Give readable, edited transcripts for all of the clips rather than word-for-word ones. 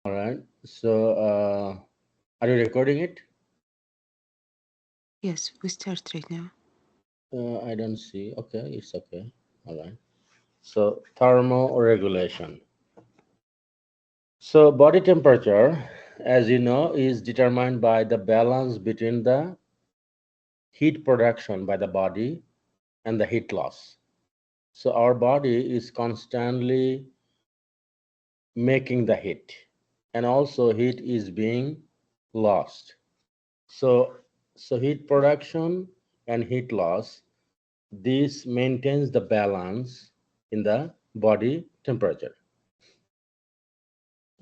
All right. So, are you recording it? Yes, we start right now. I don't see. Okay, it's okay. All right. So, thermoregulation. So, body temperature, as you know, is determined by the balance between the heat production by the body and the heat loss. So, our body is constantly making the heat, and also heat is being lost. So, heat production and heat loss, this maintains the balance in the body temperature.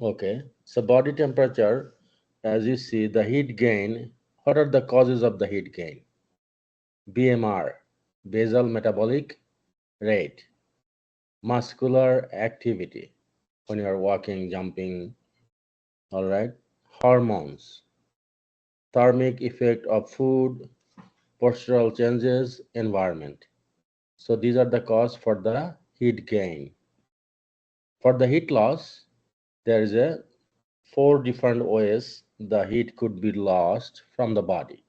Okay, so body temperature, as you see, the heat gain. What are the causes of the heat gain? BMR, basal metabolic rate, muscular activity when you are walking, jumping, all right, hormones, thermic effect of food, postural changes, environment. So these are the cause for the heat gain. For the heat loss, there is a four different ways the heat could be lost from the body: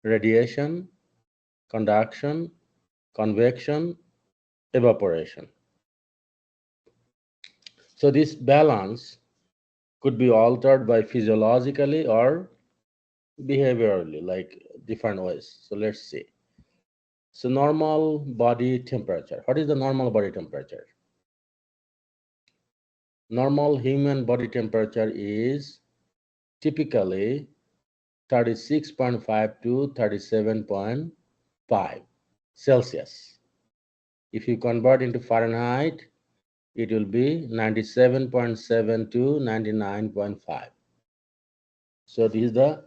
radiation, conduction, convection, evaporation. So this balance could be altered by physiologically or behaviorally, like different ways. So let's see. So normal body temperature. What is the normal body temperature? Normal human body temperature is typically 36.5 to 37.5 Celsius. If you convert into Fahrenheit, it will be 97.7 to 99.5. So this is the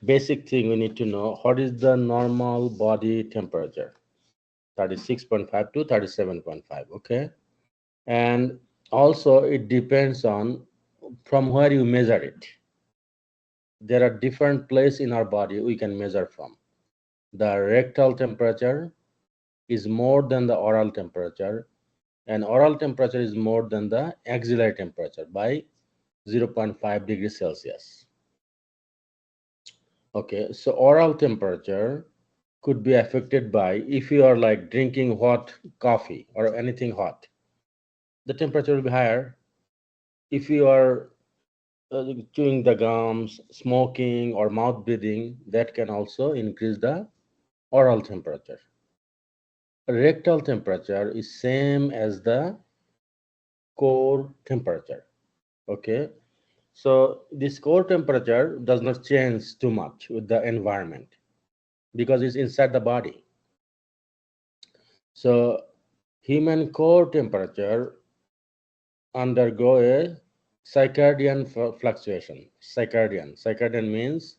basic thing we need to know. What is the normal body temperature? 36.5 to 37.5. Okay. And also it depends on from where you measure it. There are different places in our body we can measure from. The rectal temperature is more than the oral temperature, and oral temperature is more than the axillary temperature by zero point 0.5 degrees Celsius. Okay, so oral temperature could be affected by if you are like drinking hot coffee or anything hot, the temperature will be higher. If you are chewing the gums, smoking, or mouth breathing, that can also increase the oral temperature. Rectal temperature is same as the core temperature. Okay, so this core temperature does not change too much with the environment because it's inside the body. So human core temperature undergo a circadian fluctuation. Circadian means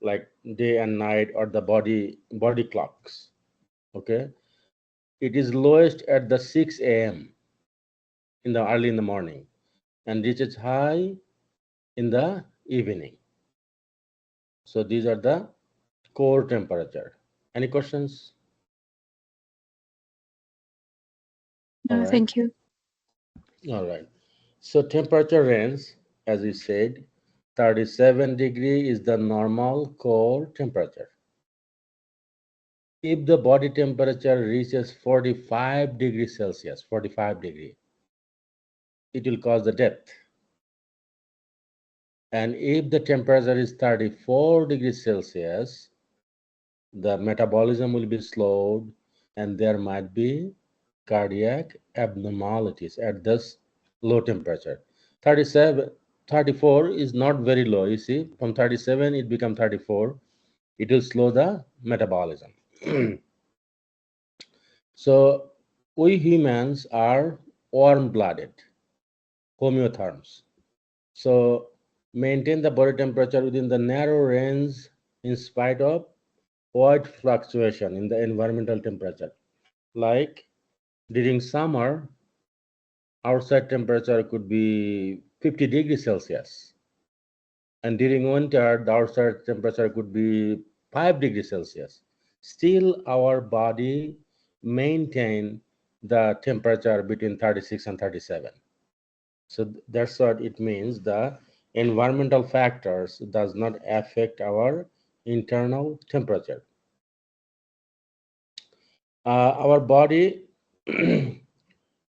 like day and night or the body clocks. Okay, it is lowest at the 6 a.m. in the early in the morning and reaches high in the evening. So these are the core temperature. Any questions? All No, right. thank you. All right. So temperature range, as we said, 37 degree is the normal core temperature. If the body temperature reaches 45 degrees Celsius, 45 degree, it will cause the death. And if the temperature is 34 degrees Celsius, the metabolism will be slowed and there might be cardiac abnormalities at this low temperature. 37, 34 is not very low. You see, from 37 it becomes 34. It will slow the metabolism. So we humans are warm-blooded, homeotherms. So maintain the body temperature within the narrow range in spite of wide fluctuation in the environmental temperature. Like during summer, outside temperature could be 50 degrees Celsius, and during winter, the outside temperature could be 5 degrees Celsius. Still, our body maintain the temperature between 36 and 37. So that's what it means. The environmental factors does not affect our internal temperature. Our body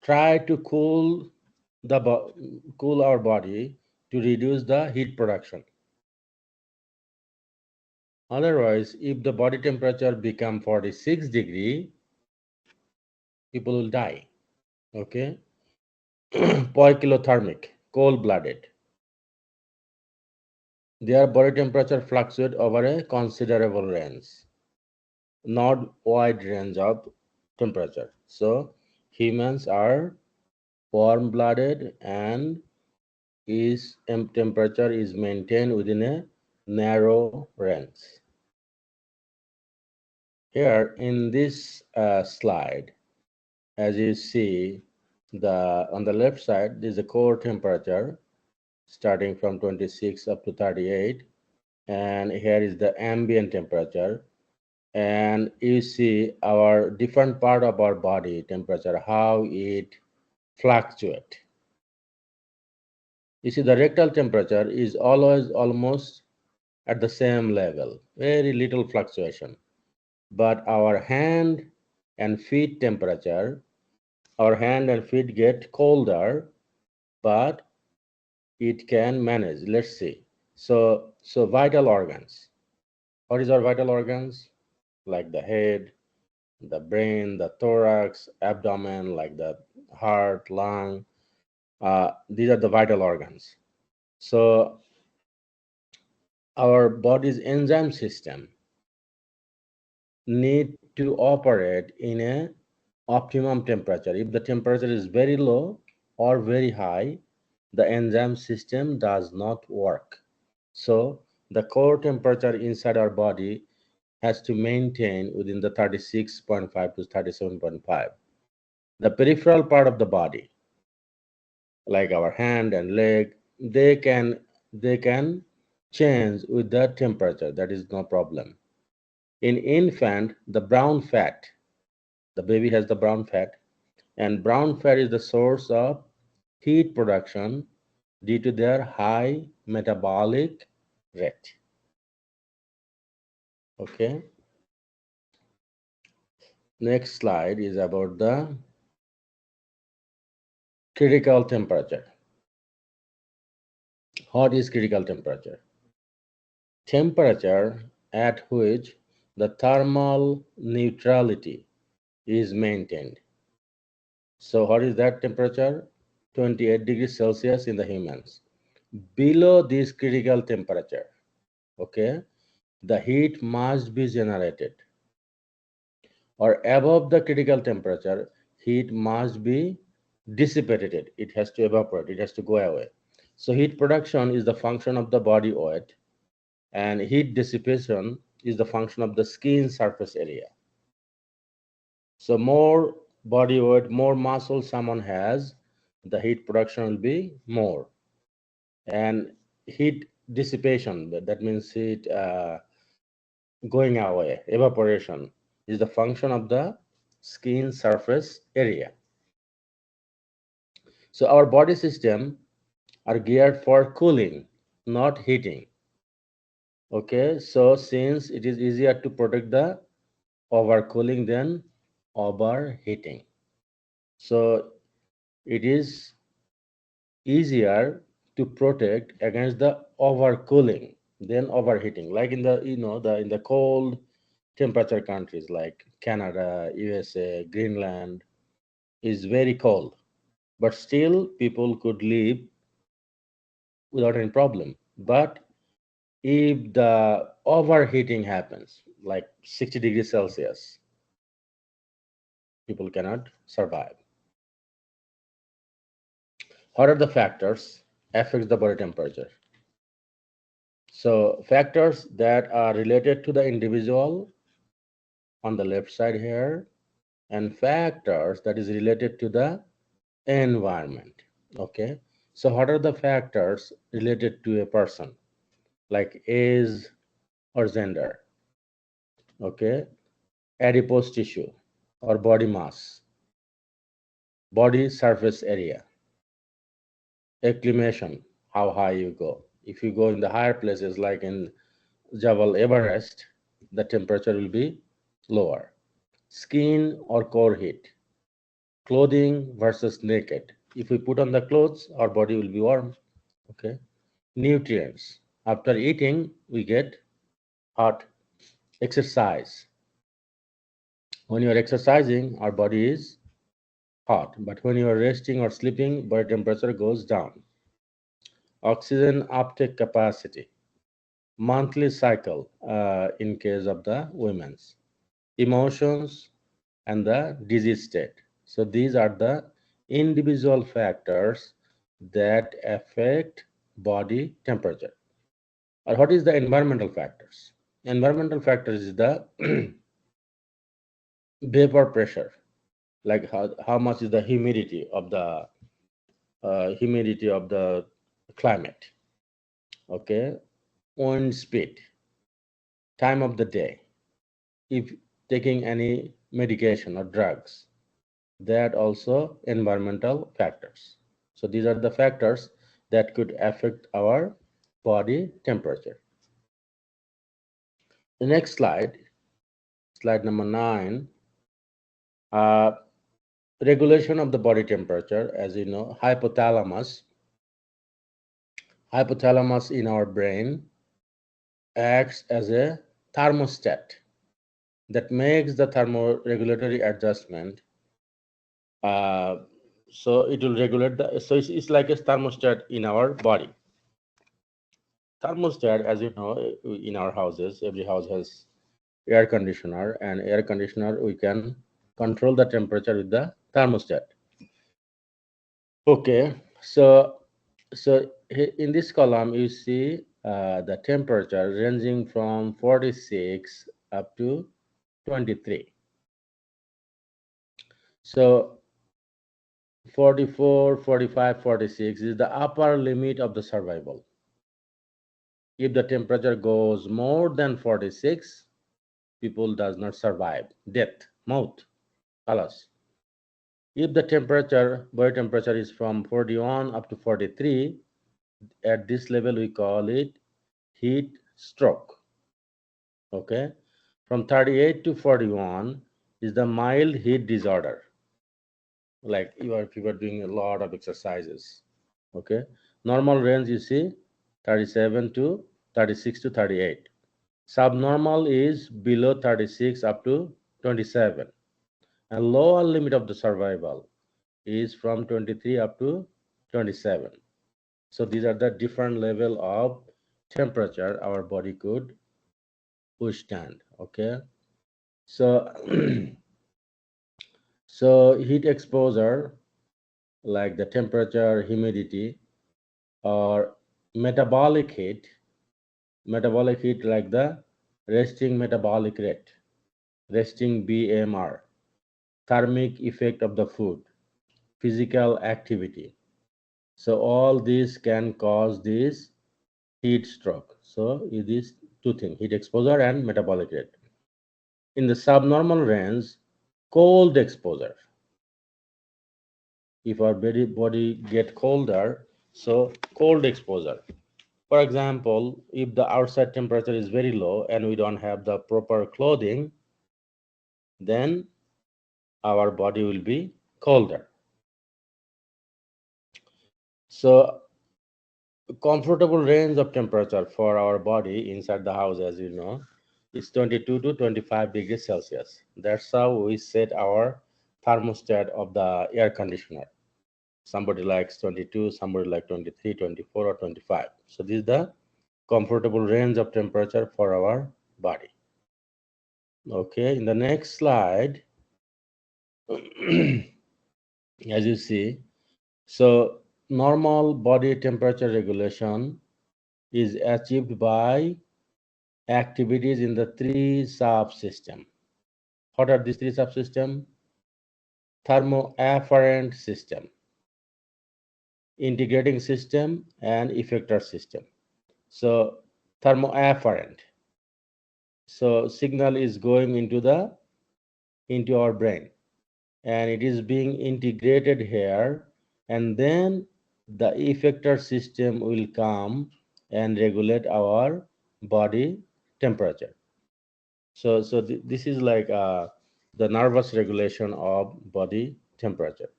try to cool our body to reduce the heat production. Otherwise, if the body temperature become 46 degree, people will die. Okay. Poikilothermic, cold-blooded. Their body temperature fluctuates over a considerable range, not wide range of temperature. So humans are warm-blooded and is temperature is maintained within a narrow range. Here in this slide, as you see, on the left side, this is the core temperature starting from 26 up to 38, and here is the ambient temperature, and you see our different part of our body temperature, how it fluctuate. You see the rectal temperature is always almost at the same level, very little fluctuation. But our hand and feet temperature, our hand and feet get colder, but it can manage. Let's see. So vital organs. What is our vital organs? Like the head, the brain, the thorax, abdomen, like the heart, lung. These are the vital organs. So our body's enzyme system need to operate in a optimum temperature. If the temperature is very low or very high, the enzyme system does not work. So the core temperature inside our body has to maintain within the 36.5 to 37.5. The peripheral part of the body, like our hand and leg, they can change with the temperature. That is no problem. In infant, the brown fat, the baby has the brown fat, and brown fat is the source of heat production due to their high metabolic rate. Okay. Next slide is about the critical temperature. What is critical temperature? Temperature at which the thermal neutrality is maintained. So what is that temperature? 28 degrees Celsius in the humans. Below this critical temperature, okay, the heat must be generated, or above the critical temperature, heat must be dissipated. It has to evaporate, it has to go away. So heat production is the function of the body weight, and heat dissipation is the function of the skin surface area. So more body weight, more muscle someone has, the heat production will be more. And heat dissipation, that means heat going away, evaporation, is the function of the skin surface area. So our body system are geared for cooling, not heating. Okay, so since it is easier to protect the overcooling than overheating, so it is easier to protect against the overcooling than overheating. Like in the in the cold temperature countries like Canada, USA, Greenland is very cold, but still people could live without any problem. But if the overheating happens, like 60 degrees Celsius, people cannot survive. What are the factors affects the body temperature? So factors that are related to the individual on the left side here, and factors that is related to the environment. Okay, so what are the factors related to a person, like age or gender? Okay, adipose tissue or body mass, body surface area, acclimation, how high you go. If you go in the higher places like in Jabal Everest, the temperature will be lower. Skin or core heat, clothing versus naked. If we put on the clothes, our body will be warm. Okay. Nutrients. After eating, we get hot. Exercise. When you are exercising, our body is hot. But when you are resting or sleeping, body temperature goes down. Oxygen uptake capacity. Monthly cycle in case of the women's. Emotions and the disease state. So these are the individual factors that affect body temperature. Or what is the environmental factors? Environmental factors is the vapor pressure, like how much is the humidity of the climate. Okay, wind speed, time of the day, if taking any medication or drugs, that also environmental factors. So these are the factors that could affect our body temperature. The next slide, slide number 9, uh, regulation of the body temperature. As you know, hypothalamus in our brain acts as a thermostat that makes the thermoregulatory adjustment. Uh, so it will regulate the. So it's like a thermostat in our body. Thermostat, as you know, in our houses, every house has air conditioner, and air conditioner we can control the temperature with the thermostat. Okay, so in this column you see the temperature ranging from 46 up to 23. So 44, 45, 46 is the upper limit of the survival. If the temperature goes more than 46, people does not survive. Death, maut, alas. If the body temperature is from 41 up to 43, at this level we call it heat stroke. Okay, from 38 to 41 is the mild heat disorder, like if you are doing a lot of exercises. Okay, normal range you see 37 to 36 to 38. Subnormal is below 36 up to 27, and lower limit of the survival is from 23 up to 27. So these are the different level of temperature our body could withstand. Okay, so so heat exposure, like the temperature, humidity, or metabolic heat. Metabolic heat like the resting metabolic rate, resting BMR, thermic effect of the food, physical activity. So all these can cause this heat stroke. So it is two things: heat exposure and metabolic rate. In the subnormal range, cold exposure. If our body get colder, so cold exposure. For example, if the outside temperature is very low and we don't have the proper clothing, then our body will be colder. So comfortable range of temperature for our body inside the house, as you know, is 22 to 25 degrees Celsius. That's how we set our thermostat of the air conditioner. Somebody likes 22, somebody like 23, 24, or 25. So this is the comfortable range of temperature for our body. Okay, in the next slide, as you see, so normal body temperature regulation is achieved by activities in the three subsystems. What are these three subsystems? Thermoafferent system, integrating system, and effector system. So thermoafferent. So signal is going into our brain, and it is being integrated here, and then the effector system will come and regulate our body temperature. So this is like the nervous regulation of body temperature.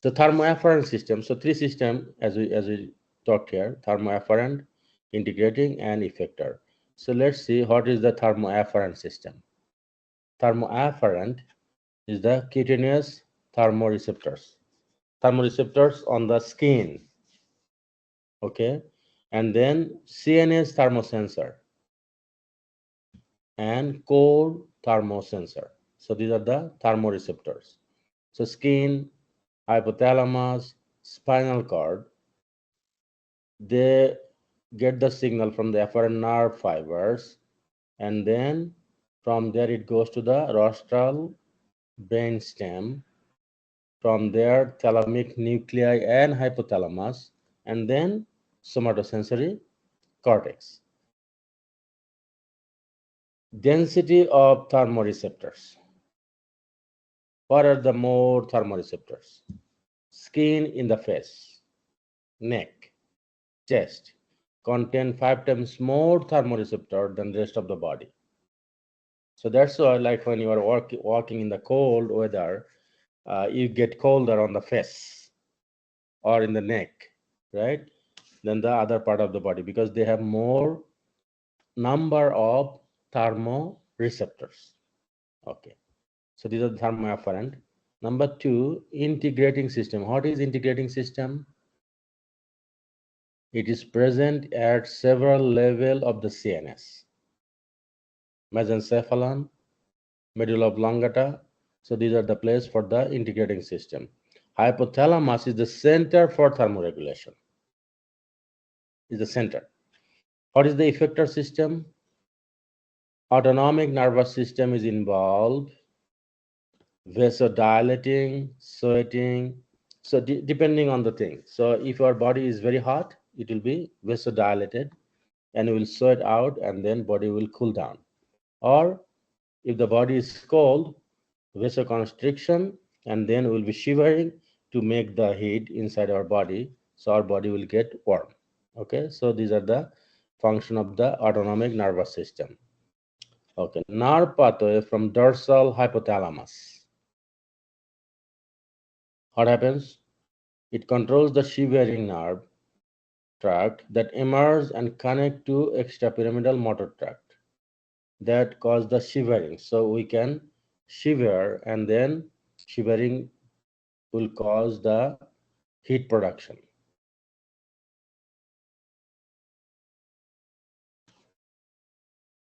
The thermoafferent system. So three systems as we talked here: thermoafferent, integrating, and effector. So let's see what is the thermoafferent system. Thermoafferent is the cutaneous thermoreceptors. Thermoreceptors on the skin, okay, and then CNS thermosensor and core thermosensor. So these are the thermoreceptors. So skin, hypothalamus, spinal cord, they get the signal from the afferent nerve fibers, and then from there it goes to the rostral brain stem, from there thalamic nuclei and hypothalamus, and then somatosensory cortex. Density of thermoreceptors. What are the more thermoreceptors? Skin in the face, neck, chest contain 5 times more thermoreceptor than the rest of the body. So that's why, like when you are walking in the cold weather, you get colder on the face or in the neck, right? Than the other part of the body, because they have more number of thermoreceptors. Okay, so these are the thermoafferent. Number two, integrating system. What is integrating system? It is present at several levels of the CNS. Mesencephalon, medulla oblongata. So these are the place for the integrating system. Hypothalamus is the center for thermoregulation. Is the center. What is the effector system? Autonomic nervous system is involved. Vasodilating, sweating. So depending on the thing. So if your body is very hot, it will be vasodilated and will sweat out, and then body will cool down. Or if the body is cold, vasoconstriction, and then we'll be shivering to make the heat inside our body, so our body will get warm. Okay, so these are the function of the autonomic nervous system. Okay, nerve pathway from dorsal hypothalamus. What happens? It controls the shivering nerve tract that emerge and connect to extrapyramidal motor tract that cause the shivering. So we can shiver, and then shivering will cause the heat production.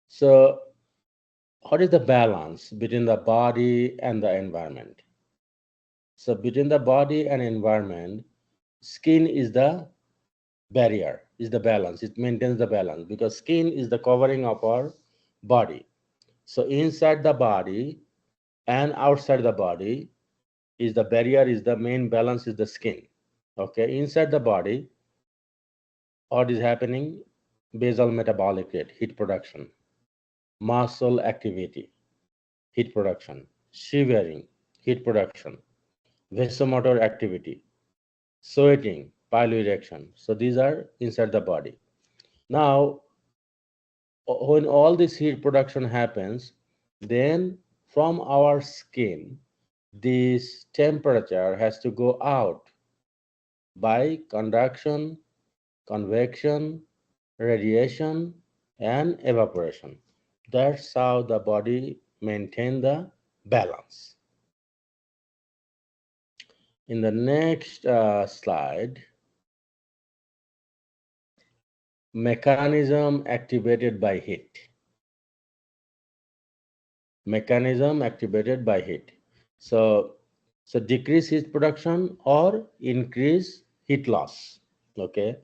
So what is the balance between the body and the environment? So between the body and environment, skin is the barrier, is the balance. It maintains the balance because skin is the covering of our body. So inside the body and outside the body is the barrier, is the main balance is the skin. Okay, inside the body, what is happening? Basal metabolic rate, heat production, muscle activity, heat production, shivering, heat production, vasomotor activity, sweating, piloerection. So these are inside the body. Now, when all this heat production happens, then from our skin, this temperature has to go out by conduction, convection, radiation, and evaporation. That's how the body maintain the balance. In the next slide, mechanism activated by heat. Mechanism activated by heat. So decrease heat production or increase heat loss. Okay,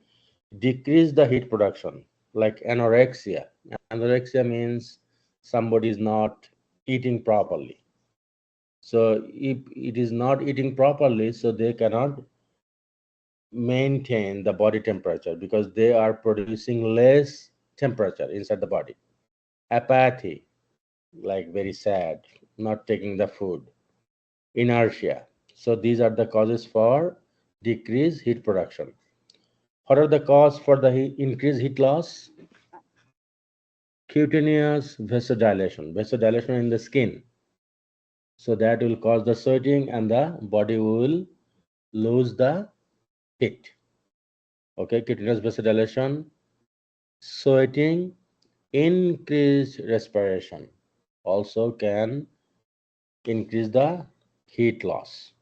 decrease the heat production, like anorexia. Anorexia means somebody is not eating properly. So if it is not eating properly, so they cannot maintain the body temperature because they are producing less temperature inside the body. Apathy, like very sad, not taking the food. Inertia. So these are the causes for decreased heat production. What are the cause for the increased heat loss? Cutaneous vasodilation, vasodilation in the skin. So that will cause the sweating and the body will lose the heat. Okay, cutaneous vasodilation, sweating, increased respiration also can increase the heat loss.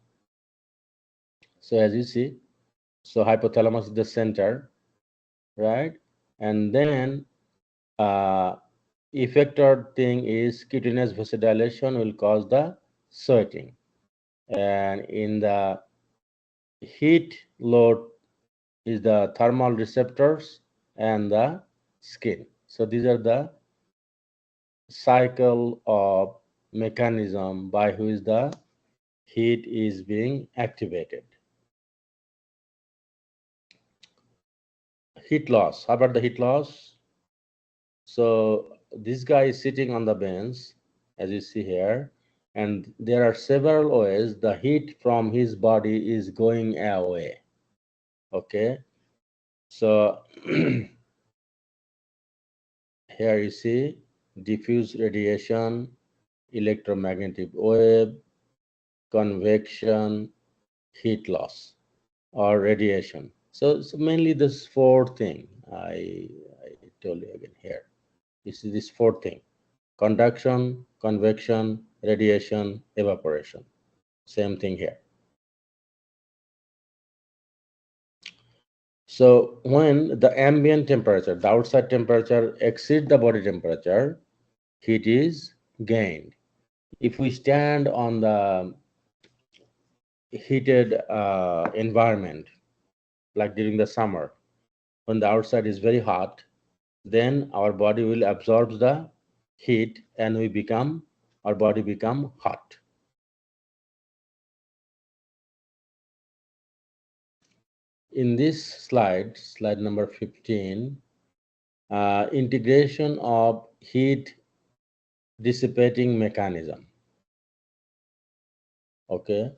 So as you see, so hypothalamus is the center, right? And then effector thing is cutaneous vasodilation will cause the sweating, and in the heat load is the thermal receptors and the skin. So these are the cycle of mechanism by which the heat is being activated. Heat loss. How about the heat loss? So this guy is sitting on the bench, as you see here, and there are several ways the heat from his body is going away. Okay, so here you see diffuse radiation, electromagnetic wave, convection, heat loss, or radiation. So mainly this four thing I told you again here. You see this fourth thing: conduction, convection, radiation, evaporation. Same thing here. So when the ambient temperature, the outside temperature exceeds the body temperature, heat is gained. If we stand on the heated environment, like during the summer, when the outside is very hot, then our body will absorb the heat and our body become hot. In this slide, slide number 15, integration of heat dissipating mechanism. Okay,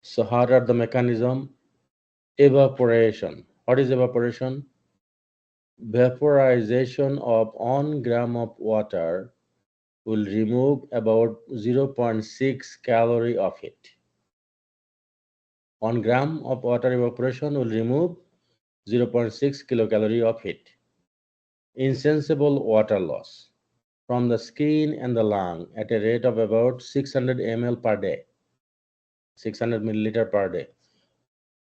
so how are the mechanism? Evaporation. What is evaporation? Vaporization of 1 gram of water will remove about 0.6 calorie of heat. 1 gram of water evaporation will remove 0.6 kilocalorie of heat. Insensible water loss from the skin and the lung at a rate of about 600 ml per day, 600 milliliter per day.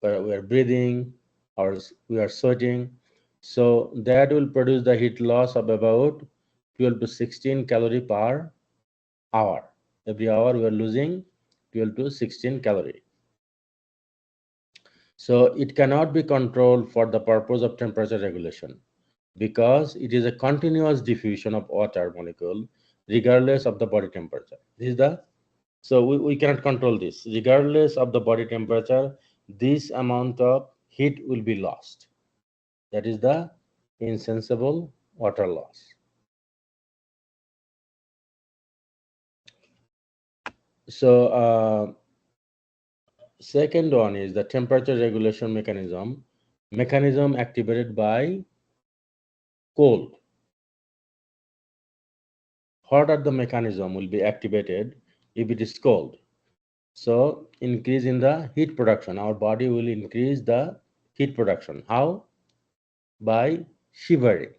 We are breathing or we are sweating. So that will produce the heat loss of about 12 to 16 calorie per hour. Every hour we are losing 12 to 16 calorie. So it cannot be controlled for the purpose of temperature regulation because it is a continuous diffusion of water molecule regardless of the body temperature. This is the so we cannot control this. Regardless of the body temperature, this amount of heat will be lost. That is the insensible water loss. So second one is the temperature regulation mechanism activated by cold. What are the mechanism will be activated if it is cold? So increase in the heat production. Our body will increase the heat production. How? By shivering.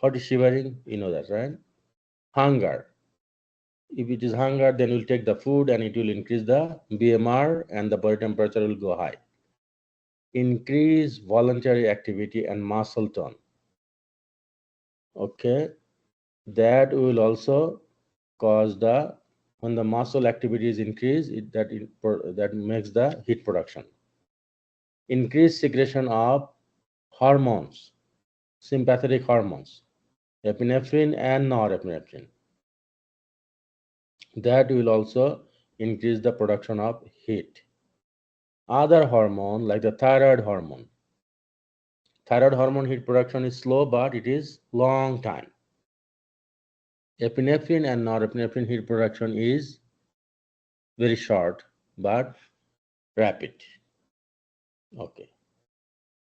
What is shivering? You know that, right? Hunger. If it is hunger, then we'll take the food and it will increase the BMR and the body temperature will go high. Increase voluntary activity and muscle tone. Okay, that will also cause the when the muscle activity is increased, that makes the heat production. Increased secretion of hormones, sympathetic hormones, epinephrine and norepinephrine. That will also increase the production of heat. Other hormone like the thyroid hormone. Thyroid hormone heat production is slow, but it is long time. Epinephrine and norepinephrine heat production is very short but rapid. Okay.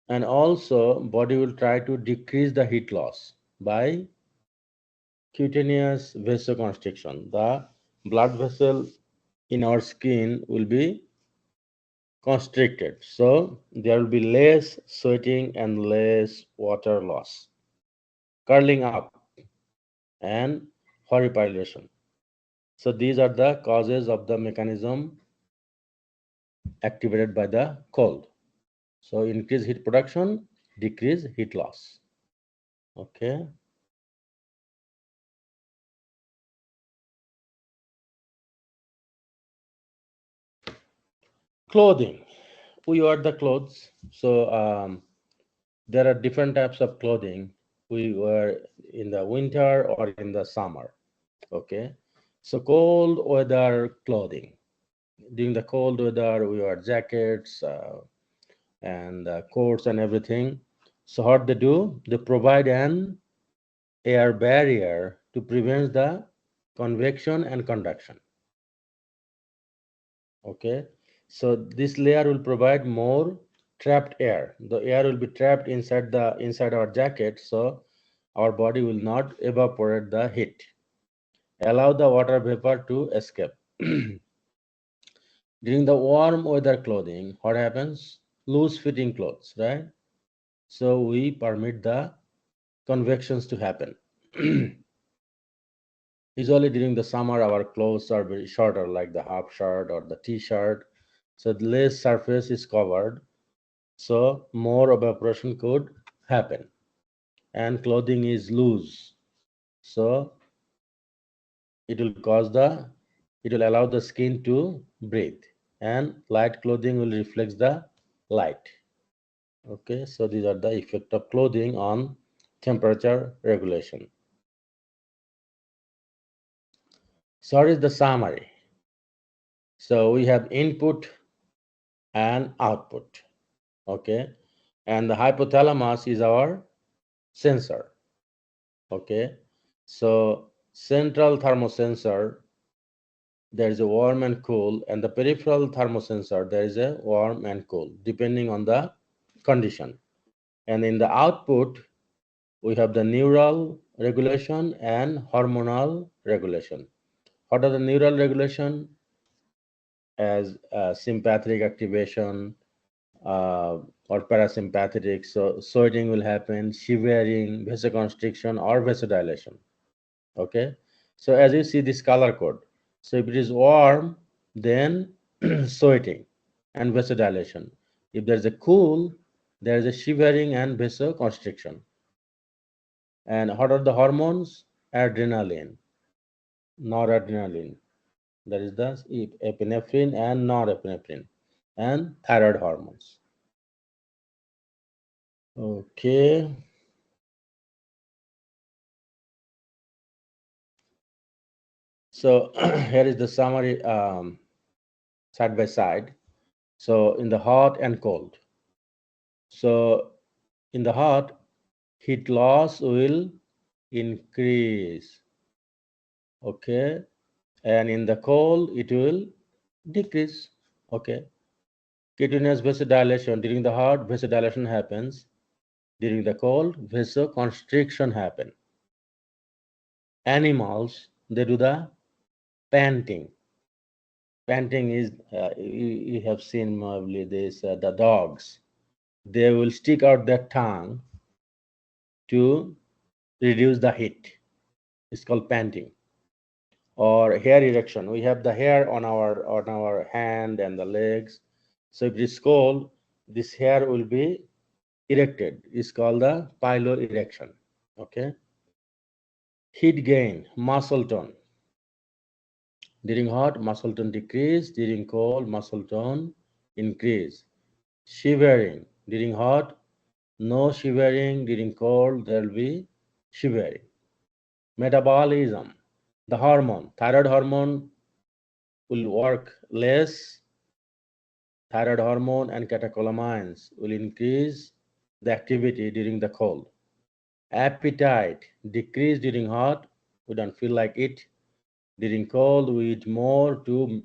And also body will try to decrease the heat loss by cutaneous vasoconstriction. The blood vessel in our skin will be constricted, so there will be less sweating and less water loss, curling up, and horripilation. So these are the causes of the mechanism activated by the cold. So increase heat production, decrease heat loss. Okay. Clothing. We wear the clothes. So there are different types of clothing we wear in the winter or in the summer. Okay. So cold weather clothing. During the cold weather, we wear jackets and coats and everything. So what they do, they provide an air barrier to prevent the convection and conduction. Okay, so this layer will provide more trapped air. The air will be trapped inside our jacket, so our body will not evaporate the heat. Allow the water vapor to escape. During the warm weather clothing, what happens? Loose fitting clothes, right? So we permit the convections to happen. Usually during the summer, our clothes are very shorter, like the half shirt or the t-shirt. So the less surface is covered, so more evaporation could happen. And clothing is loose, so it will cause the, it will allow the skin to breathe. And light clothing will reflect the light. Okay, so these are the effect of clothing on temperature regulation. So what is the summary? So we have input and output. Okay, and the hypothalamus is our sensor. Okay, so central thermosensor, there is a warm and cool, and the peripheral thermosensor, there is a warm and cool depending on the condition. And in the output we have the neural regulation and hormonal regulation. What are the neural regulation? As sympathetic activation, or parasympathetic. So sweating will happen, shivering, vasoconstriction, or vasodilation. Okay. So as you see this color code, so if it is warm, then sweating and vasodilation. If there is a cool, there is a shivering and vasoconstriction. And what are the hormones? Adrenaline, noradrenaline. That is the epinephrine and norepinephrine, and thyroid hormones. Okay. So here is the summary, side by side. So in the hot and cold. So in the hot, heat loss will increase. Okay. And in the cold, it will decrease. Okay. Cutaneous vasodilation. During the hot, vasodilation happens. During the cold, vasoconstriction happen. Animals, they do the panting. Panting is, you have seen probably this, the dogs. They will stick out their tongue to reduce the heat. It's called panting. Or hair erection. We have the hair on our hand and the legs. So if it is cold, this hair will be erected. It's called the piloerection. Okay. Heat gain, muscle tone. During hot, muscle tone decrease. During cold, muscle tone increase. Shivering. During hot, no shivering. During cold, there will be shivering. Metabolism. The hormone, thyroid hormone will work less. Thyroid hormone and catecholamines will increase the activity during the cold. Appetite decrease during hot. We don't feel like it. During cold, we eat more to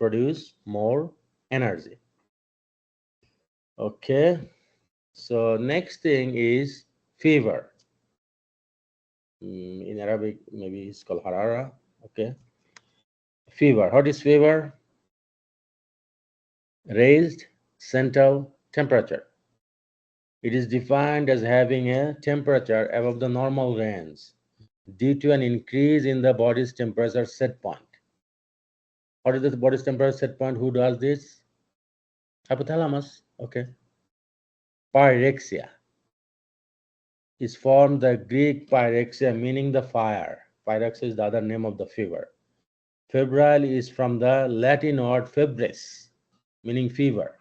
produce more energy. Okay, so next thing is fever. In Arabic, maybe it's called harara. Okay, fever. What is fever? Raised central temperature. It is defined as having a temperature above the normal range due to an increase in the body's temperature set point. What is the body's temperature set point? Who does this? Hypothalamus. Okay. Pyrexia is from the Greek pyrexia, meaning the fire. Pyrexia is the other name of the fever. Febrile is from the Latin word febris, meaning fever.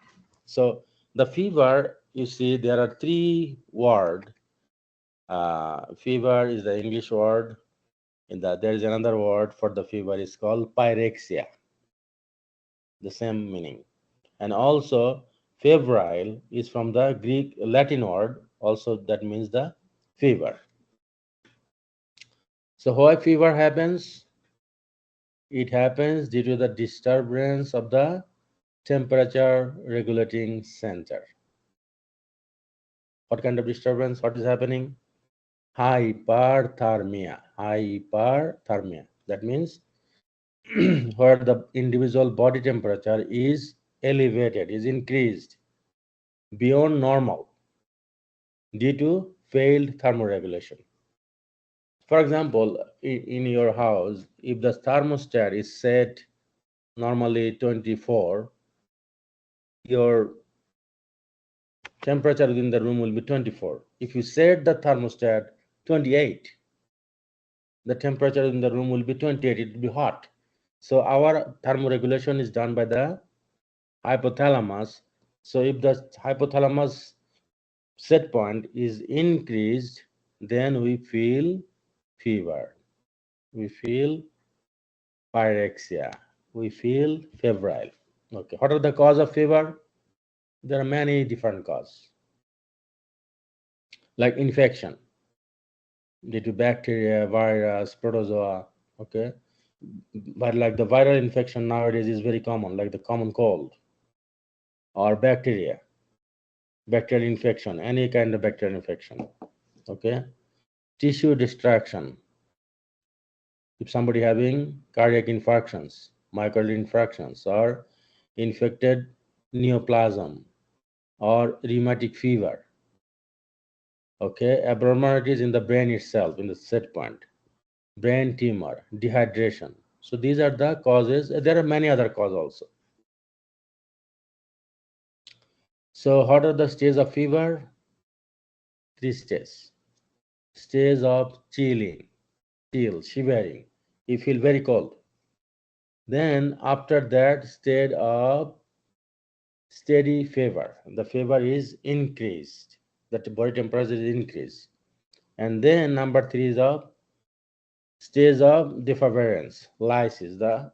So the fever, you see, there are three words. Fever is the English word. There is another word for the fever. It's called pyrexia. The same meaning. And also, febrile is from the Greek Latin word. Also, that means the fever. So why fever happens? It happens due to the disturbance of the temperature regulating center. What kind of disturbance? What is happening? Hyperthermia. Hyperthermia. That means where the individual body temperature is elevated, is increased beyond normal due to failed thermoregulation. For example, in your house, if the thermostat is set normally 24, your temperature within the room will be 24. If you set the thermostat 28, the temperature in the room will be 28. It will be hot. So our thermoregulation is done by the hypothalamus. So if the hypothalamus set point is increased, then we feel fever. We feel pyrexia. We feel febrile. Okay. What are the cause of fever? There are many different causes, like infection due to bacteria, virus, protozoa. Okay. But like the viral infection nowadays is very common, like the common cold or bacterial infection, any kind of bacterial infection. Okay. Tissue distraction. If somebody having cardiac infarctions, myocardial infarctions, or infected neoplasm, or rheumatic fever. Okay, abnormalities in the brain itself, in the set point, brain tumor, dehydration. So these are the causes. There are many other causes also. So what are the stages of fever? Three stages. Stage of chilling, shivering. You feel very cold. Then after that, stage of steady fever. The fever is increased. That body temperature is increased. And then number three is of stage of deference, lysis. The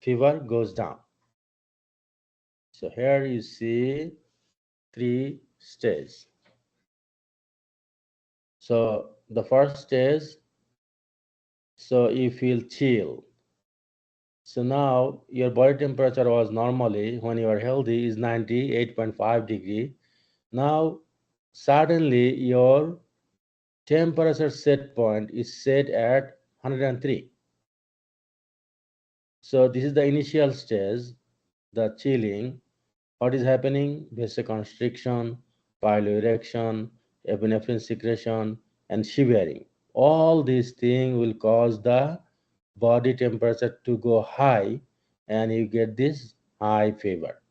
fever goes down. So here you see three stages. So the first stage, so you feel chill. So now your body temperature was normally when you are healthy is 98.5 degree. Now suddenly your temperature set point is set at 103. So this is the initial stage, the chilling. What is happening? Vasoconstriction, piloerection, epinephrine secretion, and shivering. All these things will cause the body temperature to go high, and you get this high fever.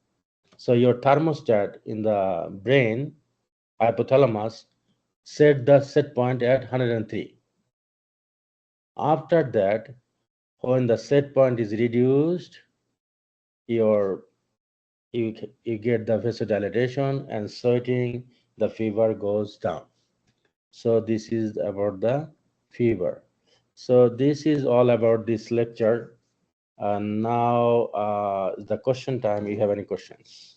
So your thermostat in the brain, hypothalamus, set the set point at 103. After that, when the set point is reduced, your you get the vasodilatation and sweating, the fever goes down. So this is about the fever. So this is all about this lecture. And now the question time. You have any questions?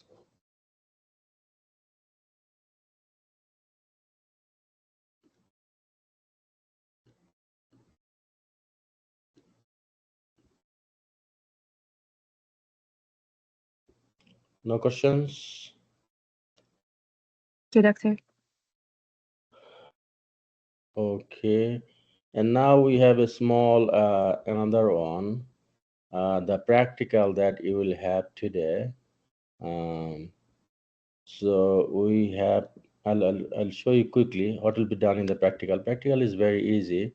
No questions? Okay, doctor. Okay. And now we have a small another one, the practical that you will have today. Um, so we have, I'll show you quickly what will be done in the practical. Practical is very easy,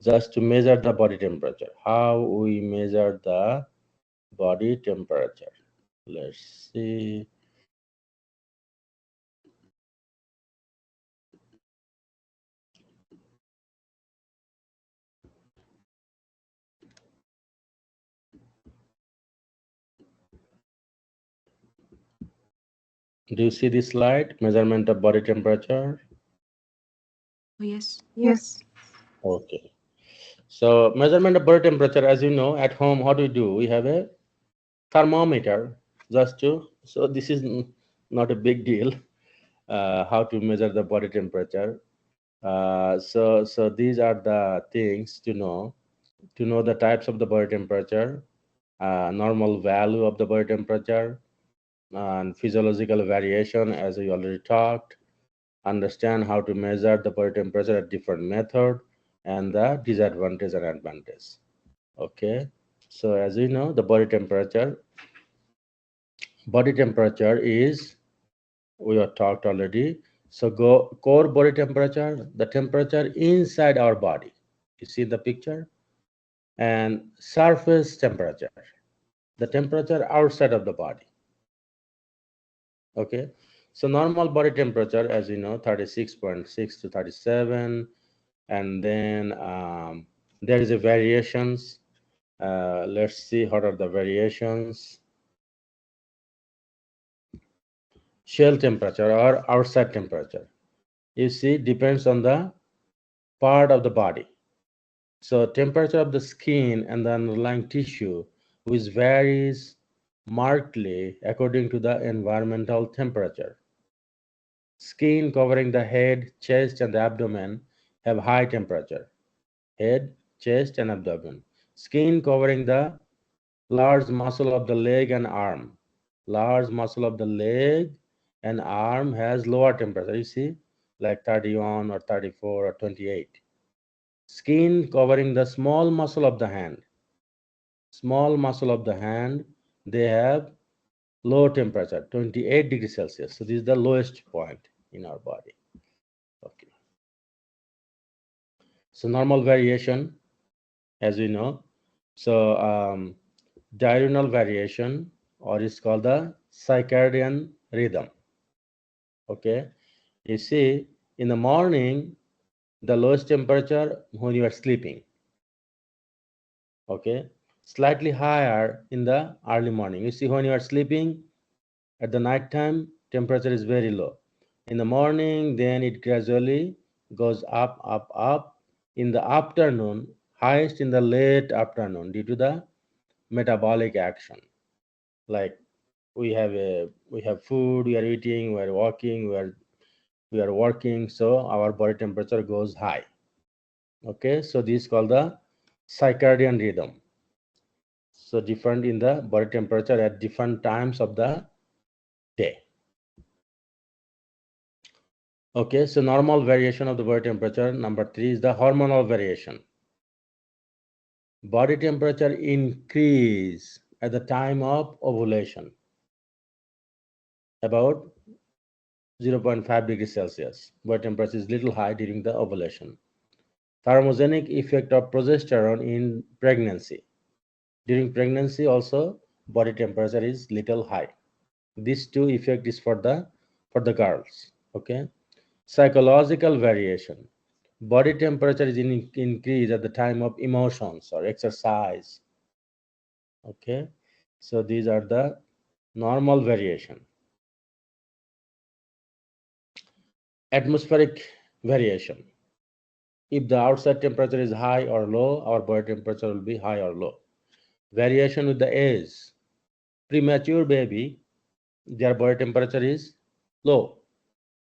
just to measure the body temperature. How we measure the body temperature. Let's see. Do you see this slide? Measurement of body temperature. Oh, yes. Yes. Okay. So measurement of body temperature, as you know, at home, what we do? We have a thermometer just to. So this is not a big deal. How to measure the body temperature? So these are the things to know. To know the types of the body temperature, normal value of the body temperature, and physiological variation, as we already talked. Understand how to measure the body temperature at different method, and the disadvantage and advantage. Okay. So as we know, the body temperature is, we have talked already. So core body temperature, the temperature inside our body. You see the picture, and surface temperature, the temperature outside of the body. Okay. So normal body temperature, as you know, 36.6 to 37, and then there is a variations. Let's see what are the variations. Shell temperature or outside temperature, you see, depends on the part of the body. So temperature of the skin and the underlying tissue, which varies markedly according to the environmental temperature. Skin covering the head, chest, and the abdomen have high temperature. Head, chest, and abdomen. Skin covering the large muscle of the leg and arm. Large muscle of the leg and arm has lower temperature. You see, like 31 or 34 or 28. Skin covering the small muscle of the hand. Small muscle of the hand, they have low temperature, 28 degrees Celsius. So this is the lowest point in our body. Okay. So normal variation, as we know. So diurnal variation, or is called the circadian rhythm. Okay. You see, in the morning, the lowest temperature when you are sleeping. Okay. Slightly higher in the early morning. You see, when you are sleeping, at the night time, temperature is very low. In the morning, then it gradually goes up, up, up. In the afternoon, highest in the late afternoon due to the metabolic action. Like we have food, we are eating, we are walking, we are working, so our body temperature goes high. Okay, so this is called the circadian rhythm. So different in the body temperature at different times of the day. Okay, so normal variation of the body temperature. Number 3 is the hormonal variation. Body temperature increase at the time of ovulation, about 0.5 degrees Celsius. Body temperature is little high during the ovulation. Thermogenic effect of progesterone in pregnancy. During pregnancy also, body temperature is little high. These two effect is for the girls. Okay. Psychological variation. Body temperature is increase at the time of emotions or exercise. Okay. So these are the normal variation. Atmospheric variation. If the outside temperature is high or low, our body temperature will be high or low. Variation with the age. Premature baby, their body temperature is low.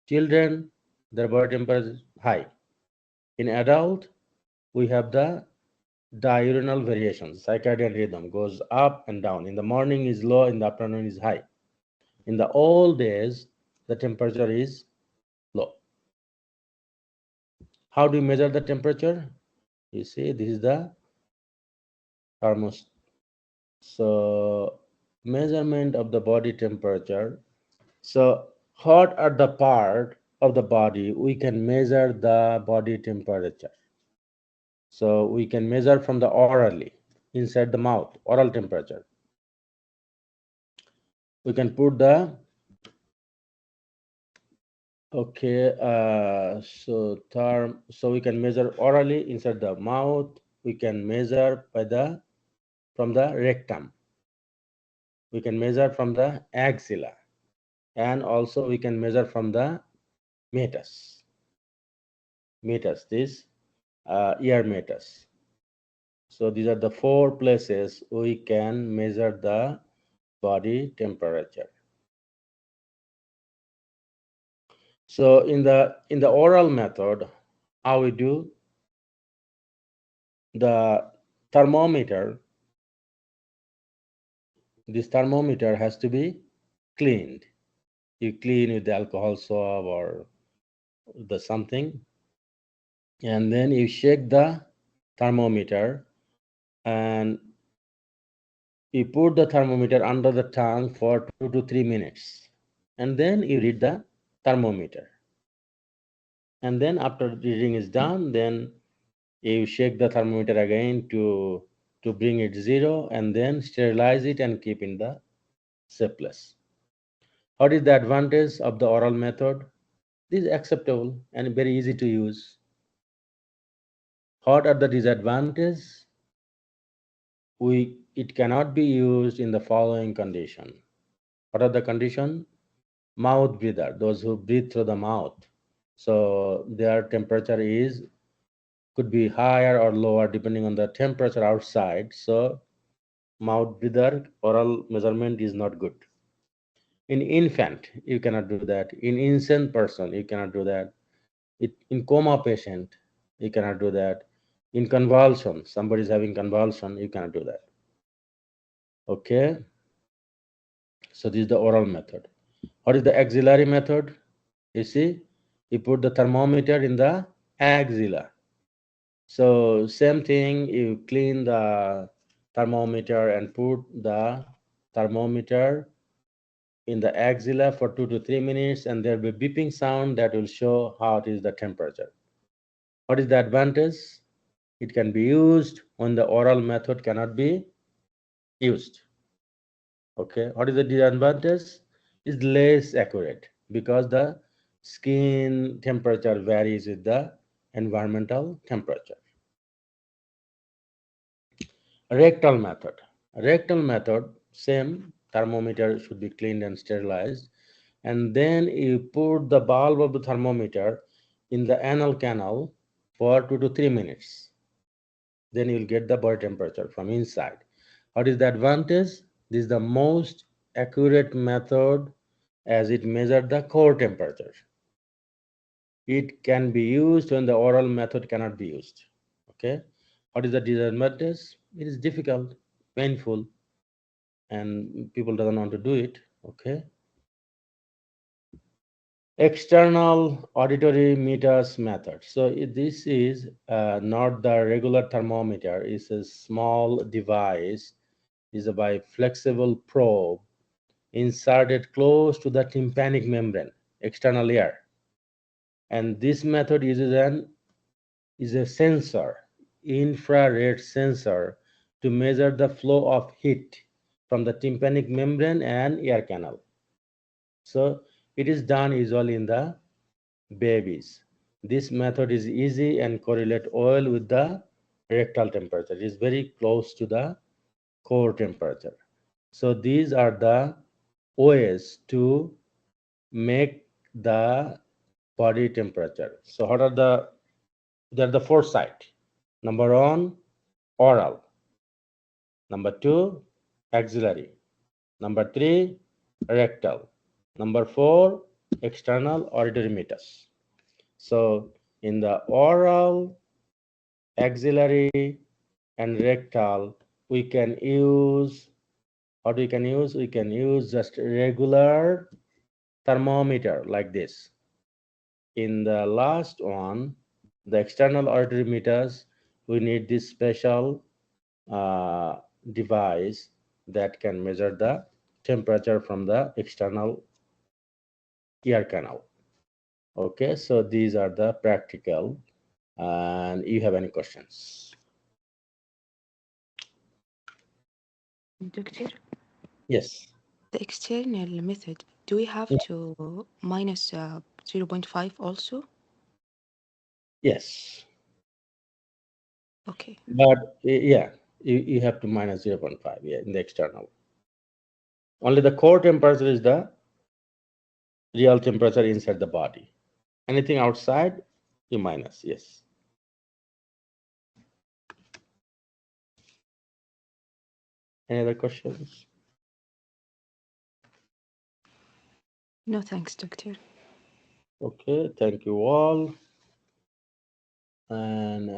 Children, their body temperature is high. In adult, we have the diurnal variations. Circadian rhythm goes up and down. In the morning is low, in the afternoon is high. In the old days, the temperature is low. How do you measure the temperature? You see, this is the thermostat. So, measurement of the body temperature. So, what are the part of the body we can measure the body temperature? So, we can measure from the orally, inside the mouth, oral temperature. We can put the okay, so we can measure orally inside the mouth. We can measure by the from the rectum. We can measure from the axilla, and also we can measure from the meatus. Meatus, this ear meatus. So these are the four places we can measure the body temperature. So in the oral method, how we do the thermometer. This thermometer has to be cleaned. You clean with the alcohol swab or the something, and then you shake the thermometer and you put the thermometer under the tongue for 2 to 3 minutes, and then you read the thermometer. And then after reading is done, then you shake the thermometer again to bring it zero, and then sterilize it and keep in the safe place. What is the advantage of the oral method? This is acceptable and very easy to use. What are the disadvantages? It cannot be used in the following condition. What are the condition? Mouth breather, those who breathe through the mouth. So their temperature is could be higher or lower depending on the temperature outside. So mouth breather oral measurement is not good. In infant, you cannot do that. In insane person, you cannot do that. In coma patient, you cannot do that. In convulsion, somebody is having convulsion, you cannot do that. Okay, so this is the oral method. What is the axillary method? You see, you put the thermometer in the axilla. So same thing, you clean the thermometer and put the thermometer in the axilla for 2 to 3 minutes, and there will be beeping sound that will show how it is the temperature. What is the advantage? It can be used when the oral method cannot be used. Okay, what is the disadvantage? Is less accurate because the skin temperature varies with the environmental temperature. Rectal method. Rectal method, same thermometer should be cleaned and sterilized, and then you put the bulb of the thermometer in the anal canal for 2 to 3 minutes. Then you'll get the body temperature from inside. What is the advantage? This is the most accurate method as it measures the core temperature. It can be used when the oral method cannot be used. Okay. What is the disadvantage? It is difficult, painful, and people doesn't want to do it. Okay. External auditory meters method. So this is not the regular thermometer. It's a small device. Is by flexible probe inserted close to the tympanic membrane, external ear. And this method uses is a sensor, infrared sensor, to measure the flow of heat from the tympanic membrane and ear canal. So it is done usually in the babies. This method is easy and correlate well with the rectal temperature. It is very close to the core temperature. So these are the ways to make the body temperature. So what are the four sites? Number one, oral. Number two, axillary. Number three, rectal. Number four, external auditory meatus. So in the oral, axillary, and rectal, we can use What we can use? We can use just regular thermometer like this. In the last one, the external auditory meters, we need this special device that can measure the temperature from the external ear canal. Okay, so these are the practical. And you have any questions? Doctor, Yes. the external method, do we have to minus 0.5 also? Yes. Okay. But yeah, you have to minus 0.5, yeah, in the external. Only the core temperature is the real temperature inside the body. Anything outside, you minus, yes. Any other questions? No thanks, doctor. Okay, thank you all. And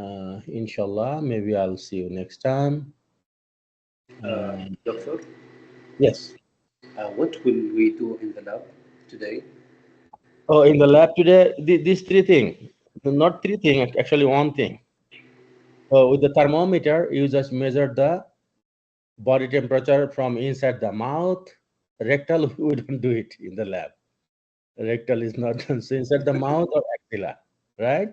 inshallah, maybe I'll see you next time. Doctor, Yes. what will we do in the lab today? Oh, in the lab today, these three things, not three things, actually one thing. So with the thermometer, you just measure the body temperature from inside the mouth. Rectal, we don't do it in the lab. Rectal is not done. So inside the mouth or axilla, right?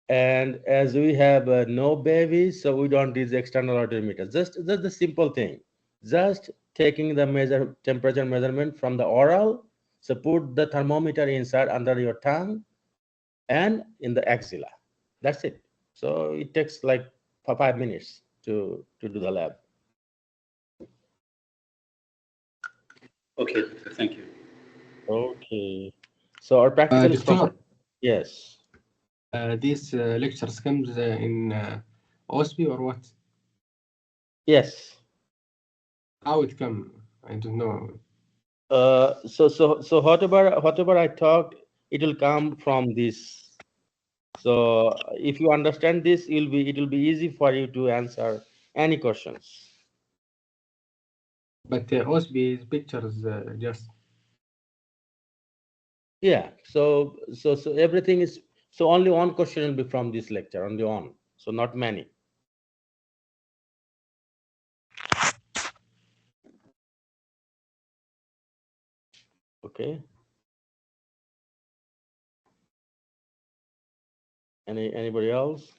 And as we have no babies, so we don't use external odometer. Just the simple thing. Just taking the temperature measurement from the oral. So put the thermometer inside under your tongue and in the axilla. That's it. So it takes like 5 minutes to do the lab. Okay, doctor, thank you. Okay. So our practical is from Doctor, yes. these lectures comes in OSP or what? Yes. How it come? I don't know. So whatever I talked, it will come from this. So if you understand this, it will be easy for you to answer any questions. But OSP is pictures just. Yeah. So everything is, so only one question will be from this lecture, only one. So not many. Okay. Anybody else?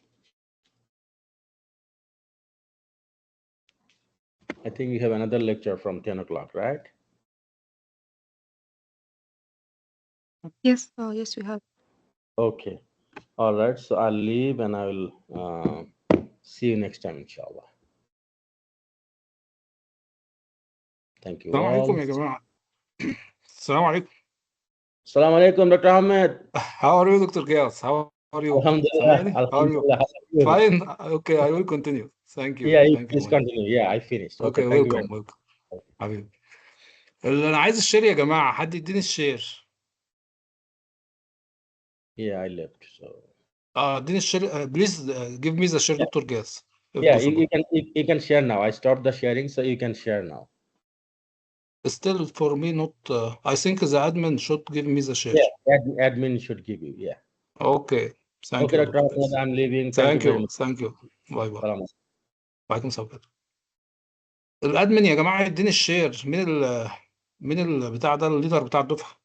I think you have another lecture from 10 o'clock, right? Yes. Oh, yes, we have. Okay. All right. So I'll leave and I will see you next time, inshallah. Thank you السلام عليكم all. يا جماعة. السلام عليكم. Assalamu alaikum, Dr. Ahmed. How are you, Dr. Gias? How are you? Alhamdulillah. Samani? How are you? Alhamdulillah. How are you? Fine. Okay, I will continue. Thank you. Yeah, you Thank you, please man. continue. Yeah, I finished. Okay, Okay, thank you very welcome. حبيبي. اللي انا عايز الشير يا جماعة، حد يديني الشير. much. Yeah, I left. So اديني الشير. Please give me the share, yeah, Dr. Gias, if yeah, possible. you can share now. I stopped the sharing, so you can share now. Still for me not. I think the admin should give me the share. Yeah, admin should give you. Yeah. Okay. Thank Okay, you, Dr. Dr. Ahmed, Gias. I'm leaving. Thank you Thank very you. much. Thank you. باي باي. Salam. وعليكم السلام. الادمن يا جماعة يديني الشير. مين بتاع ده الليدر بتاع الدفعة؟